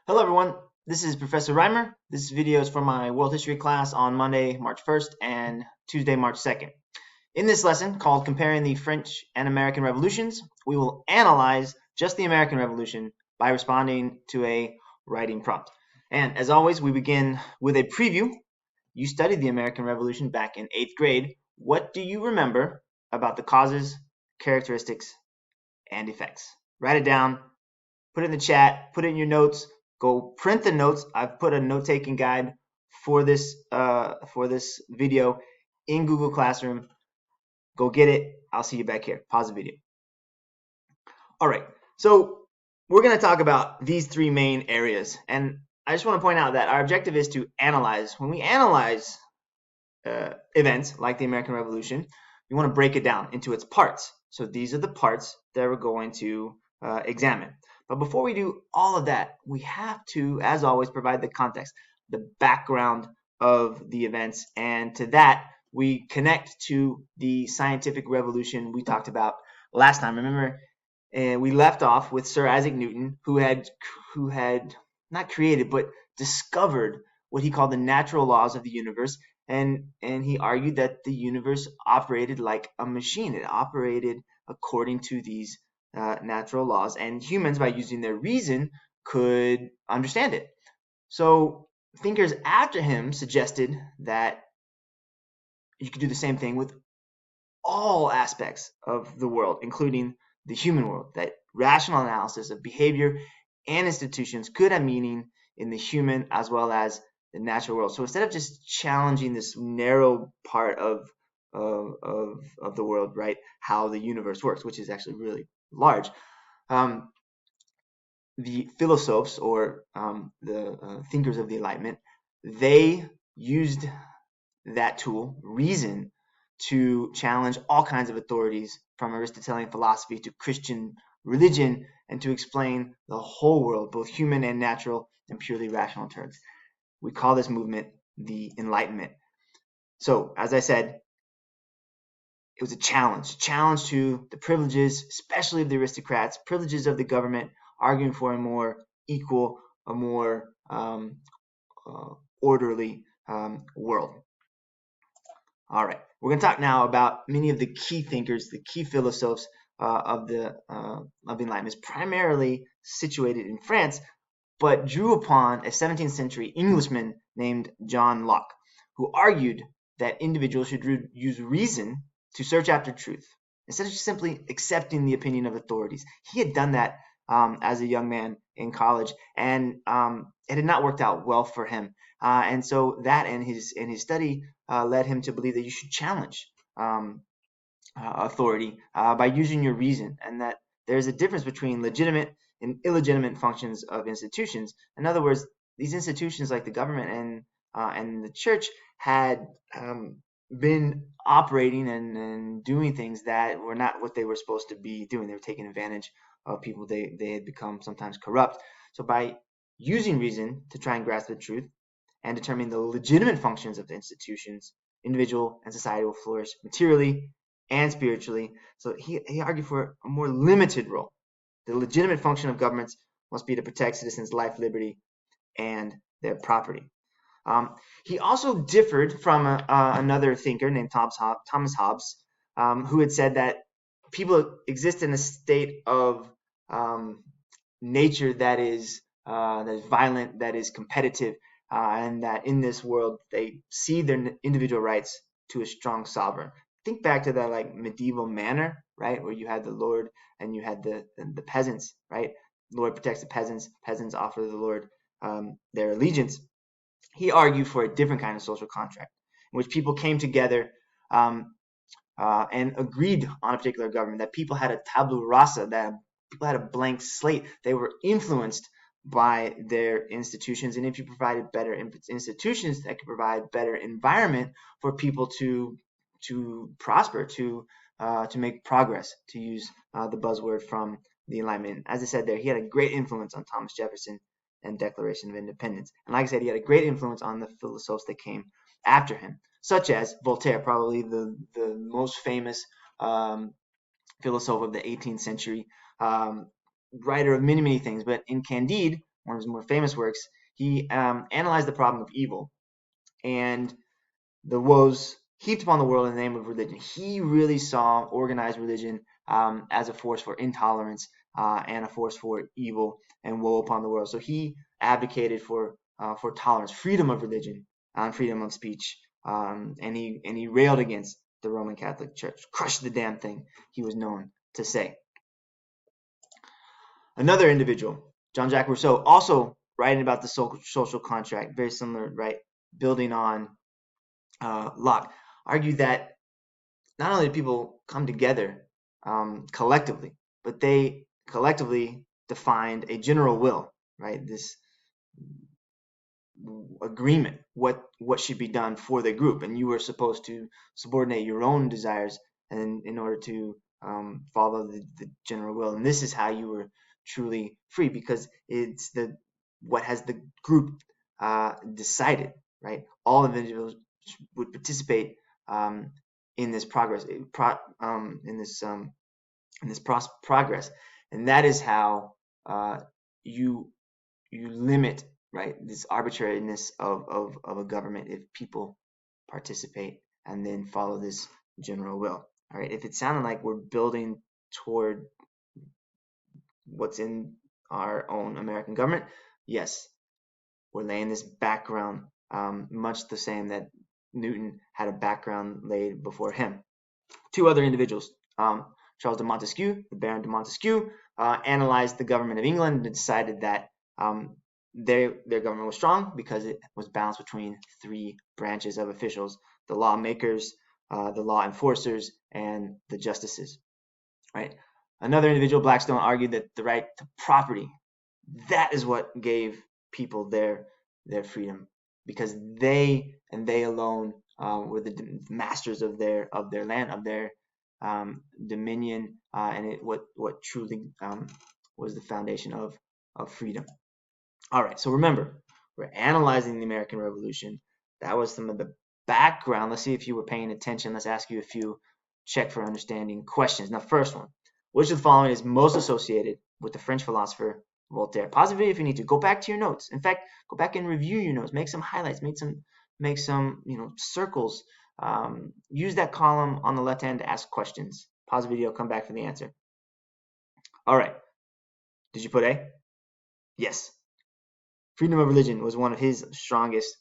Hello everyone, this is Professor Reimer. This video is for my world history class on Monday, March 1st and Tuesday, March 2nd. In this lesson, called Comparing the French and American Revolutions, we will analyze just the American Revolution by responding to a writing prompt. And as always, we begin with a preview. You studied the American Revolution back in 8th grade. What do you remember about the causes, characteristics, and effects? Write it down, put it in the chat, put it in your notes. Go print the notes. I've put a note-taking guide for this video in Google Classroom. Go get it. I'll see you back here. Pause the video. All right. So we're going to talk about these three main areas, and I just want to point out that our objective is to analyze. When we analyze events like the American Revolution, we want to break it down into its parts. So these are the parts that we're going to examine. But before we do all of that, we have to, as always, provide the context, the background of the events. And to that, we connect to the scientific revolution we talked about last time. Remember, we left off with Sir Isaac Newton, who had not created, but discovered what he called the natural laws of the universe. And he argued that the universe operated like a machine. It operated according to these natural laws, and humans, by using their reason, could understand it. So thinkers after him suggested that you could do the same thing with all aspects of the world, including the human world, that rational analysis of behavior and institutions could have meaning in the human as well as the natural world. So instead of just challenging this narrow part of the world, right, how the universe works, which is actually really large, the philosophers or the thinkers of the Enlightenment, they used that tool, reason, to challenge all kinds of authorities, from Aristotelian philosophy to Christian religion, and to explain the whole world, both human and natural, in purely rational terms. We call this movement the Enlightenment. So, as I said, it was a challenge to the privileges, especially of the aristocrats, privileges of the government, arguing for a more equal, a more orderly world. All right, we're going to talk now about many of the key thinkers, the key philosophers of the Enlightenment, primarily situated in France, but drew upon a 17th century Englishman named John Locke, who argued that individuals should use reason to search after truth instead of just simply accepting the opinion of authorities. He had done that as a young man in college, and it had not worked out well for him. And so that and his study led him to believe that you should challenge authority by using your reason, and that there's a difference between legitimate and illegitimate functions of institutions. In other words, these institutions like the government and the church had been operating and doing things that were not what they were supposed to be doing. They were taking advantage of people. They had become sometimes corrupt. So by using reason to try and grasp the truth and determine the legitimate functions of the institutions, individual and society will flourish materially and spiritually. So he argued for a more limited role. The legitimate function of governments must be to protect citizens' life, liberty, and their property. He also differed from another thinker named Thomas Hobbes, who had said that people exist in a state of nature that is violent, that is competitive, and that in this world they see their individual rights to a strong sovereign. Think back to that like medieval manor, right, where you had the lord and you had the peasants, right? The Lord protects the peasants. Peasants offer the Lord their allegiance. He argued for a different kind of social contract in which people came together and agreed on a particular government, that people had a tabula rasa, that people had a blank slate. They were influenced by their institutions, and if you provided better institutions that could provide better environment for people to prosper, to make progress, to use the buzzword from the Enlightenment. As I said there, he had a great influence on Thomas Jefferson and Declaration of Independence. And like I said, he had a great influence on the philosophers that came after him, such as Voltaire, probably the most famous philosopher of the 18th century, writer of many things. But in Candide, one of his more famous works, he analyzed the problem of evil and the woes heaped upon the world in the name of religion. He really saw organized religion as a force for intolerance and a force for evil and woe upon the world. So he advocated for tolerance, freedom of religion, freedom of speech, and he railed against the Roman Catholic Church. Crush the damn thing, he was known to say. Another individual, Jean-Jacques Rousseau, also writing about the social contract, very similar, right? Building on Locke, argued that not only do people come together collectively, but they collectively defined a general will, right? This agreement, what should be done for the group, and you were supposed to subordinate your own desires and in order to follow the general will. And this is how you were truly free, because it's what has the group decided, right? All individuals would participate in this progress, progress, and that is how you limit, right, this arbitrariness of a government if people participate and then follow this general will. All right, if it sounded like we're building toward what's in our own American government, yes, we're laying this background, much the same that Newton had a background laid before him. Two other individuals, Charles de Montesquieu, the Baron de Montesquieu, analyzed the government of England and decided that their government was strong because it was balanced between three branches of officials: the lawmakers, the law enforcers, and the justices. Right. Another individual, Blackstone, argued that the right to property, that is what gave people their freedom, because they and they alone were the masters of their land, of their dominion, and what truly was the foundation of freedom. All right, so remember, we're analyzing the American Revolution. That was some of the background. Let's see if you were paying attention. Let's ask you a few check for understanding questions. Now, first one, which of the following is most associated with the French philosopher Voltaire? Pause the video if you need to. Go back to your notes. In fact, go back and review your notes. Make some highlights. Make some circles. Use that column on the left hand to ask questions. Pause the video. Come back for the answer. All right. Did you put A? Yes. Freedom of religion was one of his strongest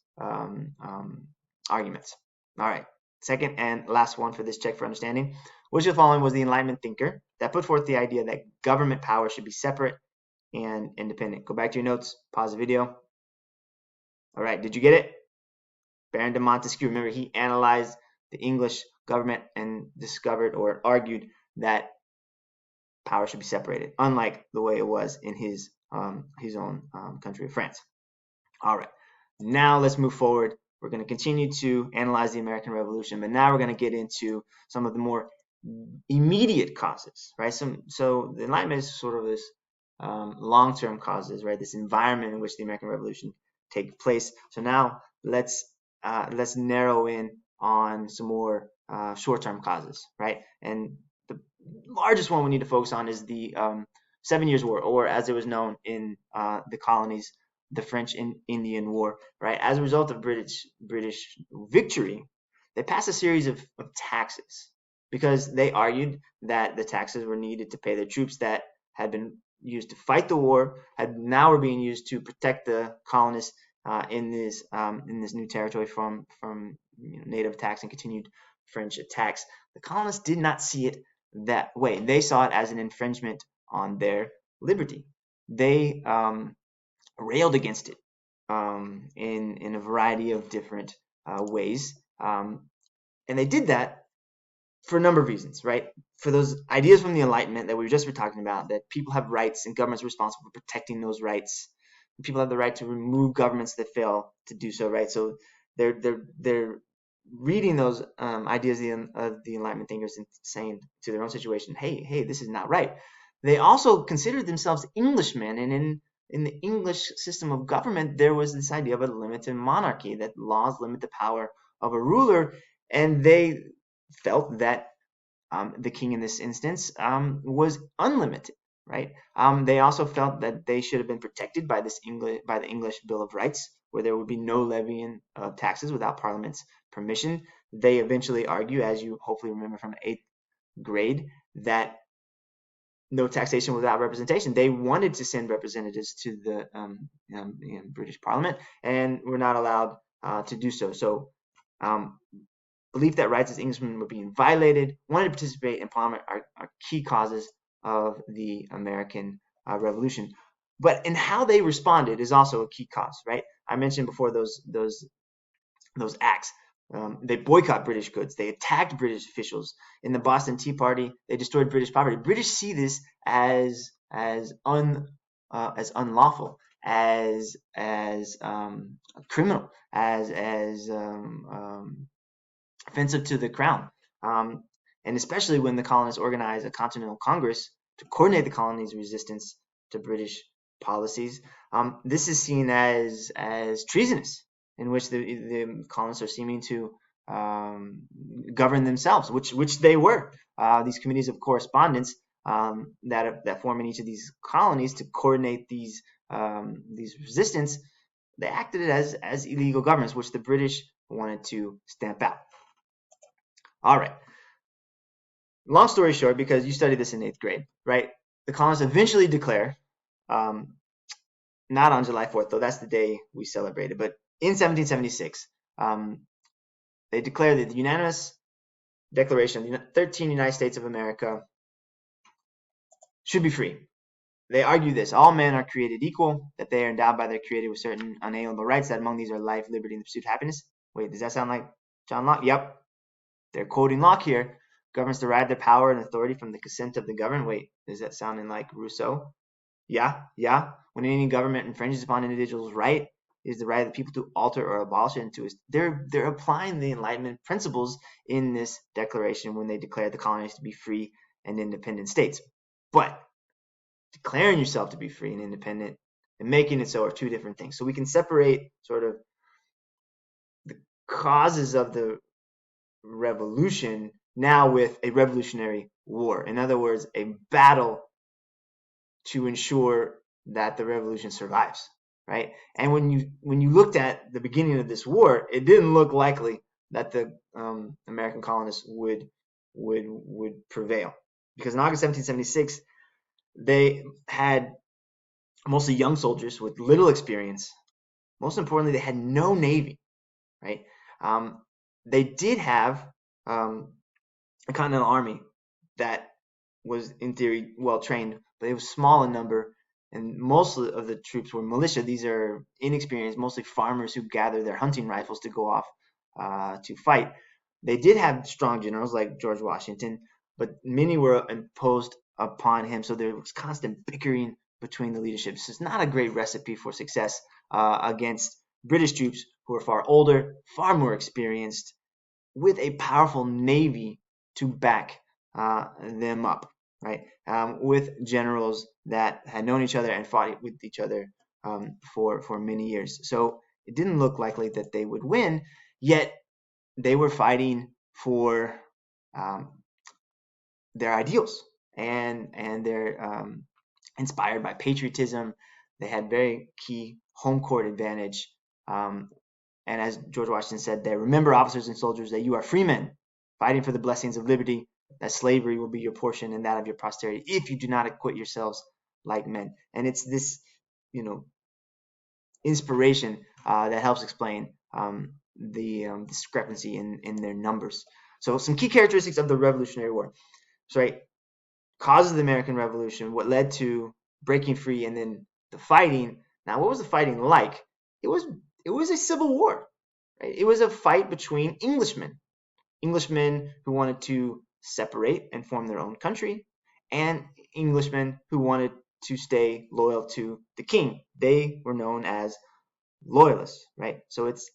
arguments. All right. Second and last one for this check for understanding. Which of the following was the Enlightenment thinker that put forth the idea that government power should be separate and independent? Go back to your notes. Pause the video. All right. Did you get it? Baron de Montesquieu. Remember, he analyzed the English government and discovered or argued that power should be separated, unlike the way it was in his own country of France. All right. Now let's move forward. We're going to continue to analyze the American Revolution, but now we're going to get into some of the more immediate causes, right? So the Enlightenment is sort of this long-term causes, right? This environment in which the American Revolution takes place. So now let's narrow in on some more short-term causes, right? And the largest one we need to focus on is the 7 Years' War, or as it was known in the colonies, the French Indian War, right? As a result of British victory, they passed a series of taxes because they argued that the taxes were needed to pay the troops that had been used to fight the war, now were being used to protect the colonists in this new territory from native attacks and continued French attacks. The colonists did not see it that way. They saw it as an infringement on their liberty. They railed against it in a variety of different ways, and they did that for a number of reasons, right? For those ideas from the Enlightenment that we were talking about, that people have rights and governments are responsible for protecting those rights. People have the right to remove governments that fail to do so, right? So they're reading those ideas of the Enlightenment thinkers and saying to their own situation, hey, this is not right. They also considered themselves Englishmen, and in the English system of government, there was this idea of a limited monarchy, that laws limit the power of a ruler, and they felt that the king in this instance was unlimited. right? They also felt that they should have been protected by the English Bill of Rights, where there would be no levying of taxes without Parliament's permission. They eventually argue, as you hopefully remember from 8th grade, that no taxation without representation. They wanted to send representatives to the British Parliament, and were not allowed to do so. So, belief that rights as Englishmen were being violated, wanted to participate in Parliament are key causes of the American Revolution. But in how they responded is also a key cause, right? I mentioned before those acts. They boycott British goods. They attacked British officials. In the Boston Tea Party, they destroyed British property. British see this as unlawful, as criminal, as offensive to the crown. And especially when the colonists organized a Continental Congress to coordinate the colony's resistance to British policies. This is seen as treasonous, in which the colonists are seeming to govern themselves, which they were. These committees of correspondence that form in each of these colonies to coordinate these resistance, they acted as illegal governments, which the British wanted to stamp out. All right. Long story short, because you studied this in 8th grade, right? The colonists eventually declare, not on July 4th, though that's the day we celebrated, but in 1776, they declared that the unanimous declaration of the 13 United States of America should be free. They argue this: all men are created equal, that they are endowed by their Creator with certain unalienable rights, that among these are life, liberty, and the pursuit of happiness. Wait, does that sound like John Locke? Yep. They're quoting Locke here. Governments derive their power and authority from the consent of the governed. Wait, is that sounding like Rousseau? Yeah. When any government infringes upon individuals' right, it is the right of the people to alter or abolish it. They're applying the Enlightenment principles in this declaration when they declare the colonies to be free and independent states. But declaring yourself to be free and independent and making it so are two different things. So we can separate sort of the causes of the revolution now with a revolutionary war. In other words, a battle to ensure that the revolution survives, right? And when you looked at the beginning of this war, it didn't look likely that the American colonists would prevail, because in August 1776 they had mostly young soldiers with little experience. Most importantly, they had no navy, right? They did have a Continental Army that was in theory well trained, but it was small in number, and most of the troops were militia. These are inexperienced, mostly farmers who gather their hunting rifles to go off to fight. They did have strong generals like George Washington, but many were imposed upon him, so there was constant bickering between the leadership. So it's not a great recipe for success against British troops who are far older, far more experienced, with a powerful navy to back them up, right? With generals that had known each other and fought with each other for many years. So it didn't look likely that they would win, yet they were fighting for their ideals, and they're inspired by patriotism. They had very key home court advantage. And as George Washington said there, remember, officers and soldiers, that you are free men fighting for the blessings of liberty, that slavery will be your portion and that of your posterity if you do not acquit yourselves like men. And it's this, inspiration that helps explain the discrepancy in their numbers. So some key characteristics of the Revolutionary War. So, right, causes of the American Revolution, what led to breaking free, and then the fighting. Now, what was the fighting like? It was a civil war, right? It was a fight between Englishmen who wanted to separate and form their own country, and Englishmen who wanted to stay loyal to the king. They were known as loyalists, right? So it's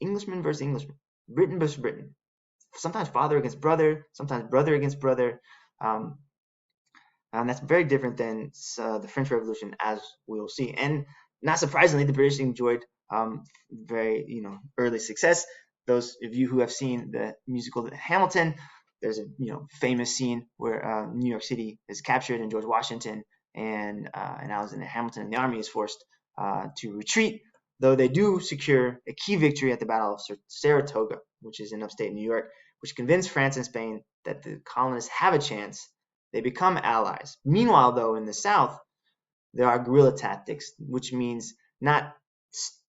Englishmen versus Englishmen, Britain versus Britain. Sometimes father against brother, sometimes brother against brother. And that's very different than the French Revolution, as we'll see. And not surprisingly, the British enjoyed very early success. Those of you who have seen the musical Hamilton, there's a famous scene where New York City is captured and George Washington and Alexander Hamilton and the army is forced to retreat, though they do secure a key victory at the Battle of Saratoga, which is in upstate New York, which convinced France and Spain that the colonists have a chance. They become allies. Meanwhile, though, in the South, there are guerrilla tactics, which means not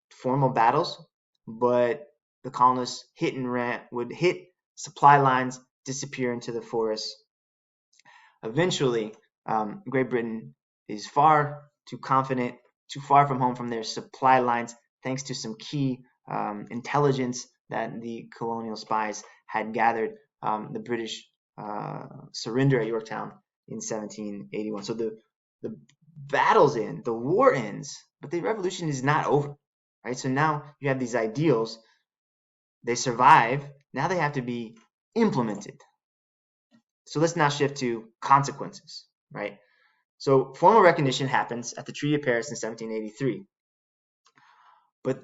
formal battles, but the colonists would hit supply lines, disappear into the forests. Eventually, Great Britain is far too confident, too far from home from their supply lines, thanks to some key intelligence that the colonial spies had gathered. The British surrender at Yorktown in 1781. So the battle's in, the war ends, but the revolution is not over, right? So now you have these ideals, they survive, now they have to be implemented. So let's now shift to consequences, right? So formal recognition happens at the Treaty of Paris in 1783, but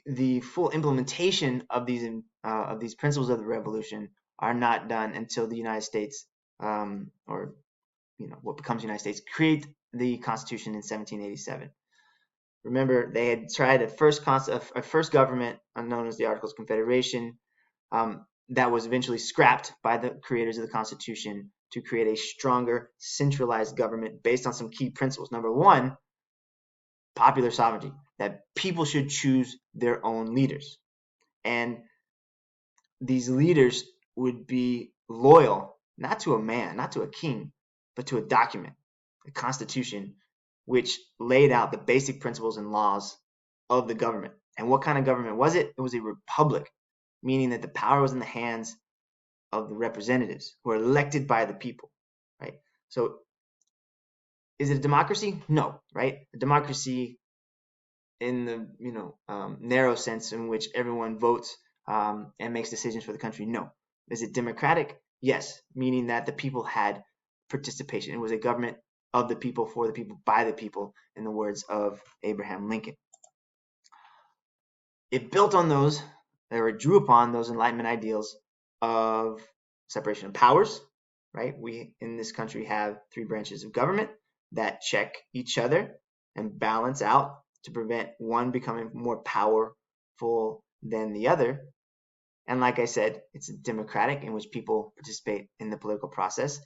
the full implementation of these principles of the revolution are not done until the United States, or what becomes the United States, create the Constitution in 1787. Remember, they had tried a first government known as the Articles of Confederation that was eventually scrapped by the creators of the Constitution to create a stronger, centralized government based on some key principles. Number one, popular sovereignty, that people should choose their own leaders. And these leaders would be loyal, not to a man, not to a king, but to a document, a constitution, which laid out the basic principles and laws of the government. And what kind of government was it? It was a republic, meaning that the power was in the hands of the representatives who are elected by the people, right? So is it a democracy? No, right? A democracy in the narrow sense in which everyone votes and makes decisions for the country? No. Is it democratic? Yes, meaning that the people had participation. It was a government of the people, for the people, by the people, in the words of Abraham Lincoln. It built on those, or it drew upon those Enlightenment ideals of separation of powers, right? We in this country have three branches of government that check each other and balance out to prevent one becoming more powerful than the other. And like I said, it's democratic, in which people participate in the political process.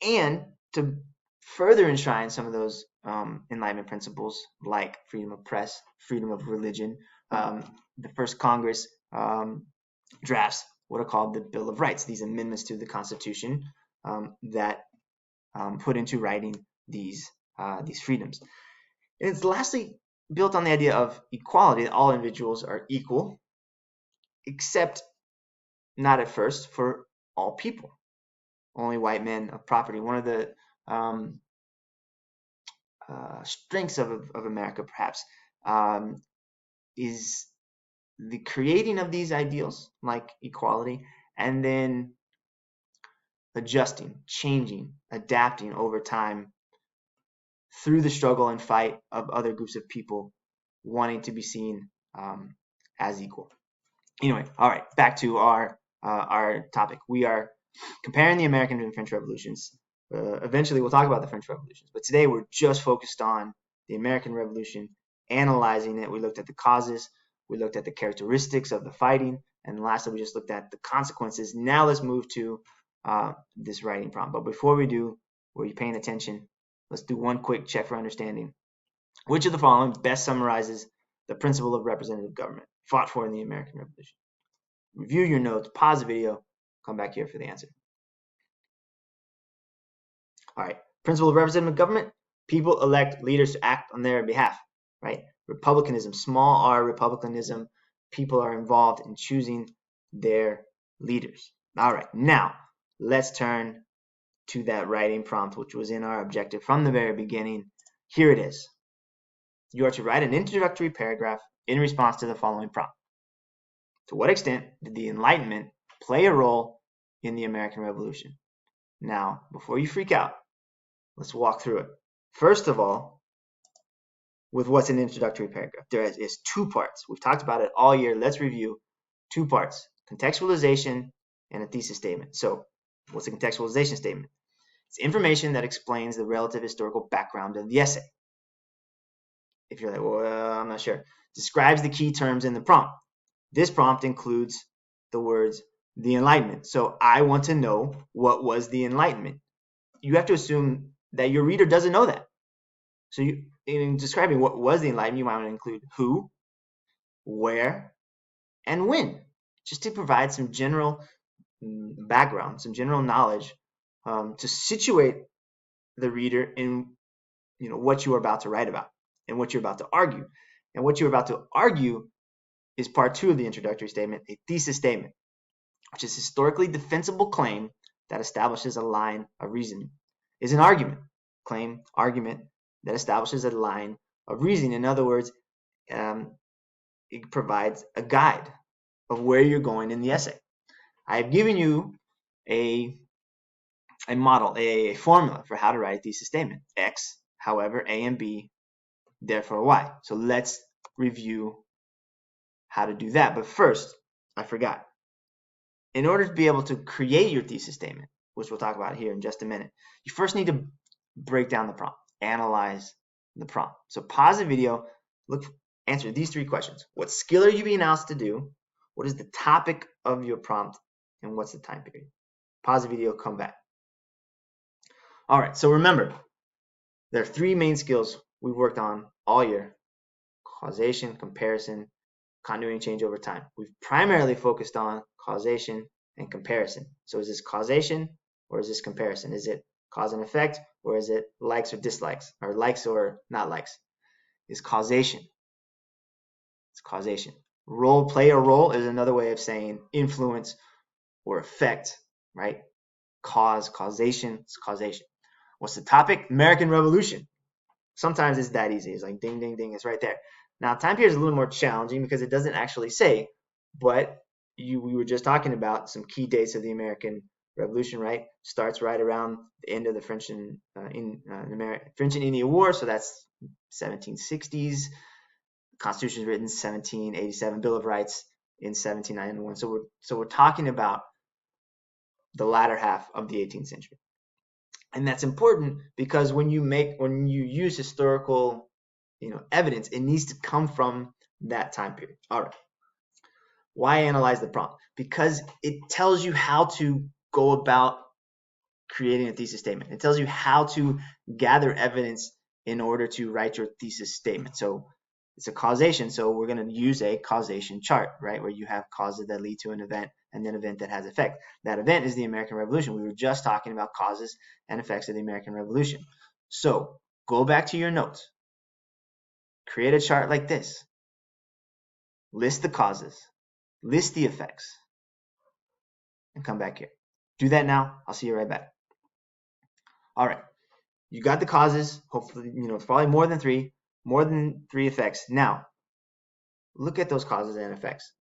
And to further enshrine some of those Enlightenment principles, like freedom of press, freedom of religion, the first Congress drafts what are called the Bill of Rights, these amendments to the Constitution that put into writing these freedoms. And it's lastly built on the idea of equality, that all individuals are equal, except not at first for all people. Only white men of property. One of the strengths of America, perhaps, is the creating of these ideals like equality, and then adjusting, changing, adapting over time through the struggle and fight of other groups of people wanting to be seen as equal. Anyway, all right, back to our topic. We are comparing the American and French revolutions. Eventually, we'll talk about the French revolutions, but today we're just focused on the American Revolution, analyzing it. We looked at the causes, we looked at the characteristics of the fighting, and lastly, we just looked at the consequences. Now let's move to this writing problem. But before we do, were you paying attention? Let's do one quick check for understanding. Which of the following best summarizes the principle of representative government fought for in the American Revolution? Review your notes, pause the video, come back here for the answer. All right, principle of representative government, people elect leaders to act on their behalf, right? Republicanism, small r republicanism, people are involved in choosing their leaders. All right, now let's turn to that writing prompt, which was in our objective from the very beginning. Here it is. You are to write an introductory paragraph in response to the following prompt. To what extent did the Enlightenment play a role in the American Revolution? Now, before you freak out, let's walk through it. First of all, with what's an introductory paragraph, there is two parts. We've talked about it all year. Let's review two parts: contextualization and a thesis statement. So, what's a contextualization statement? It's information that explains the relative historical background of the essay. If you're like, well, I'm not sure. Describes the key terms in the prompt. This prompt includes the words the Enlightenment. So I want to know what was the Enlightenment. You have to assume that your reader doesn't know that. So in describing what was the Enlightenment, you might want to include who, where, and when, just to provide some general background, some general knowledge to situate the reader in what you are about to write about and what you're about to argue. And what you're about to argue is part 2 of the introductory statement, a thesis statement, which is historically defensible claim that establishes a line of reasoning. Is an argument, claim, argument that establishes a line of reasoning. In other words, it provides a guide of where you're going in the essay. I've given you a model, a formula for how to write a thesis statement. X, however, A and B, therefore Y. So let's review how to do that. But first, I forgot. In order to be able to create your thesis statement, which we'll talk about here in just a minute, you first need to break down the prompt, analyze the prompt. So pause the video, answer these 3 questions. What skill are you being asked to do? What is the topic of your prompt? And what's the time period? Pause the video, come back. All right, so remember, there are 3 main skills we've worked on all year: causation, comparison, continuity and change over time. We've primarily focused on causation and comparison. So is this causation or is this comparison? Is it cause and effect, or is it likes or dislikes, or likes or not likes? It's causation. It's causation. Play a role is another way of saying influence or effect, right? Causation, it's causation. What's the topic? American Revolution. Sometimes it's that easy. It's like ding, ding, ding. It's right there. Now, time period is a little more challenging because it doesn't actually say, but we were just talking about some key dates of the American Revolution, right? Starts right around the end of the French and Indian War, so that's 1760s. Constitution was written in 1787. Bill of Rights in 1791. So we're talking about the latter half of the 18th century. And that's important because when you use historical evidence, it needs to come from that time period. All right. Why analyze the prompt? Because it tells you how to go about creating a thesis statement. It tells you how to gather evidence in order to write your thesis statement. So it's a causation, so we're going to use a causation chart, right, where you have causes that lead to an event and then event that has effect. That event is the American Revolution. We were just talking about causes and effects of the American Revolution. So go back to your notes. Create a chart like this. List the causes. List the effects. And come back here. Do that now. I'll see you right back. All right. You got the causes. Hopefully, it's probably more than three effects. Now, look at those causes and effects.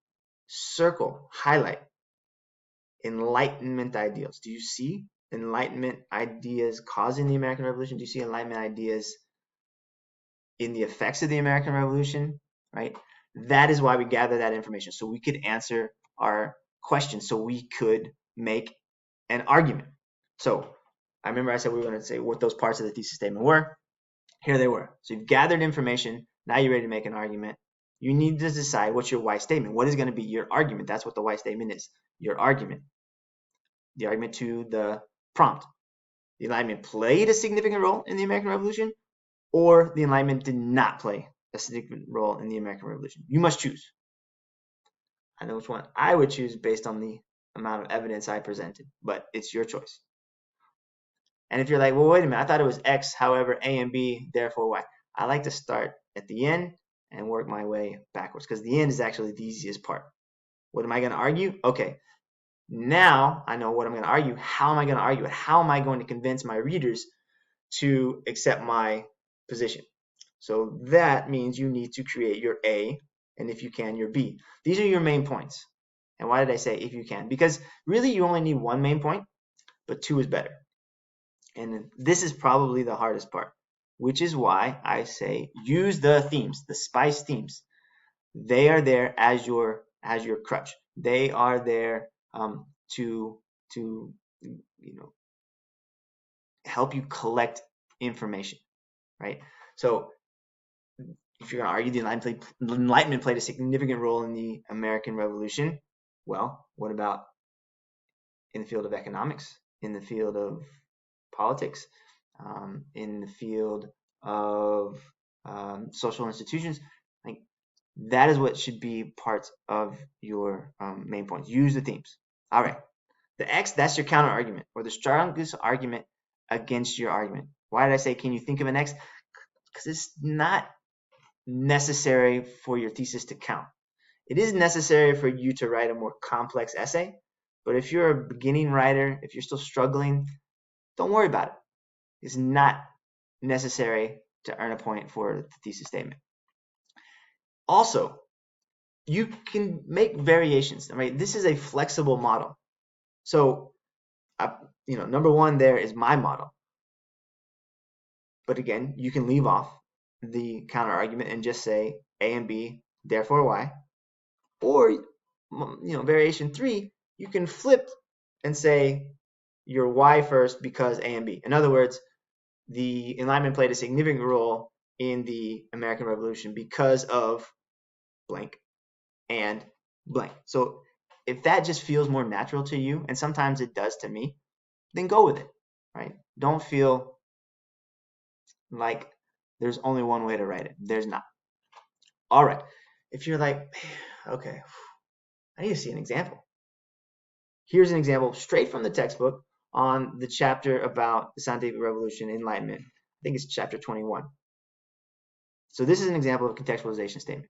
Circle, highlight, Enlightenment ideals. Do you see Enlightenment ideas causing the American Revolution? Do you see Enlightenment ideas in the effects of the American Revolution? Right? That is why we gather that information, so we could answer our questions, so we could make an argument. So I remember I said we were going to say what those parts of the thesis statement were. Here they were. So you've gathered information. Now you're ready to make an argument. You need to decide what's your why statement. What is going to be your argument? That's what the why statement is. Your argument. The argument to the prompt. The Enlightenment played a significant role in the American Revolution, or the Enlightenment did not play a significant role in the American Revolution. You must choose. I know which one I would choose based on the amount of evidence I presented, but it's your choice. And if you're like, well, wait a minute, I thought it was X, however, A and B, therefore Y. I like to start at the end and work my way backwards, because the end is actually the easiest part. What am I going to argue? Okay, now I know what I'm going to argue. How am I going to argue it? How am I going to convince my readers to accept my position? So that means you need to create your A, and if you can, your B. These are your main points. And why did I say if you can? Because really you only need one main point, but 2 is better. And this is probably the hardest part, which is why I say use the themes, the SPICE themes. They are there as your crutch. They are there to help you collect information, right? So if you're going to argue the Enlightenment played a significant role in the American Revolution, well, what about in the field of economics, in the field of politics, in the field of social institutions? Like, that is what should be parts of your main points. Use the themes. All right. The X, that's your counter argument, or the strongest argument against your argument. Why did I say, can you think of an X? Because it's not necessary for your thesis to count. It is necessary for you to write a more complex essay, but if you're a beginning writer, if you're still struggling, don't worry about it. It's not necessary to earn a point for the thesis statement. Also, you can make variations, right? This is a flexible model. So, number one there is my model. But again, you can leave off the counter argument and just say A and B, therefore Y. Or, variation 3, you can flip and say your Y first because A and B. In other words, the Enlightenment played a significant role in the American Revolution because of blank and blank. So if that just feels more natural to you, and sometimes it does to me, then go with it, right? Don't feel like there's only one way to write it. There's not. All right. If you're like, okay, I need to see an example. Here's an example straight from the textbook on the chapter about the scientific revolution, Enlightenment. I think it's chapter 21. So this is an example of a contextualization statement.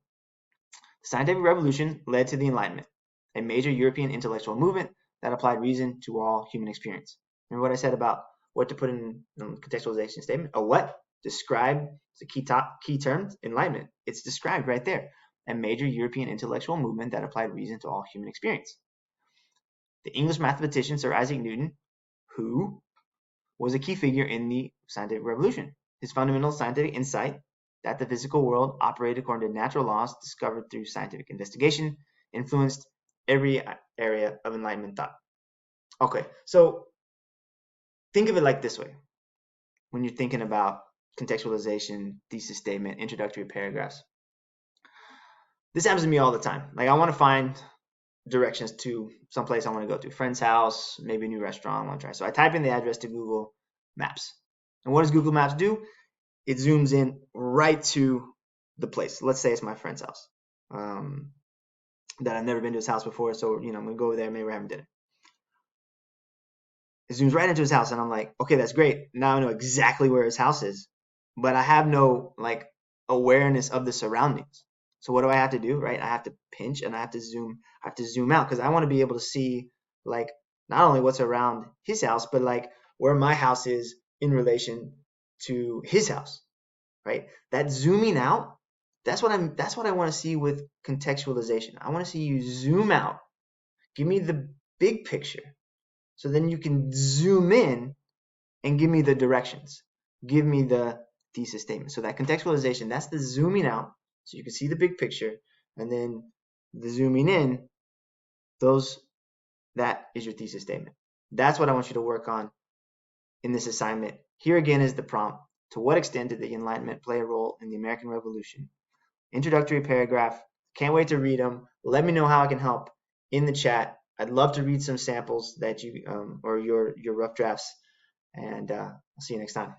The scientific revolution led to the Enlightenment, a major European intellectual movement that applied reason to all human experience. Remember what I said about what to put in the contextualization statement? A what? Describe the key term, Enlightenment. It's described right there. A major European intellectual movement that applied reason to all human experience. The English mathematician Sir Isaac Newton, who was a key figure in the scientific revolution. His fundamental scientific insight that the physical world operated according to natural laws discovered through scientific investigation influenced every area of Enlightenment thought. Okay, so think of it like this way. When you're thinking about contextualization, thesis statement, introductory paragraphs. This happens to me all the time. Like, I want to find directions to someplace I want to go to, friend's house, maybe a new restaurant I want to try. So I type in the address to Google Maps. And what does Google Maps do? It zooms in right to the place. Let's say it's my friend's house that I've never been to his house before. So, I'm going to go over there. Maybe we're having dinner. It zooms right into his house. And I'm like, okay, that's great. Now I know exactly where his house is. But I have no awareness of the surroundings. So what do I have to do, right? I have to pinch and I have to zoom out because I want to be able to see not only what's around his house, but where my house is in relation to his house, right? That zooming out, that's what I want to see with contextualization. I want to see you zoom out, give me the big picture, so then you can zoom in and give me the directions, give me the thesis statement. So that contextualization, that's the zooming out, so you can see the big picture, and then the zooming in, that is your thesis statement. That's what I want you to work on in this assignment. Here again is the prompt. To what extent did the Enlightenment play a role in the American Revolution? Introductory paragraph. Can't wait to read them. Let me know how I can help in the chat. I'd love to read some samples that you or your rough drafts, and I'll see you next time.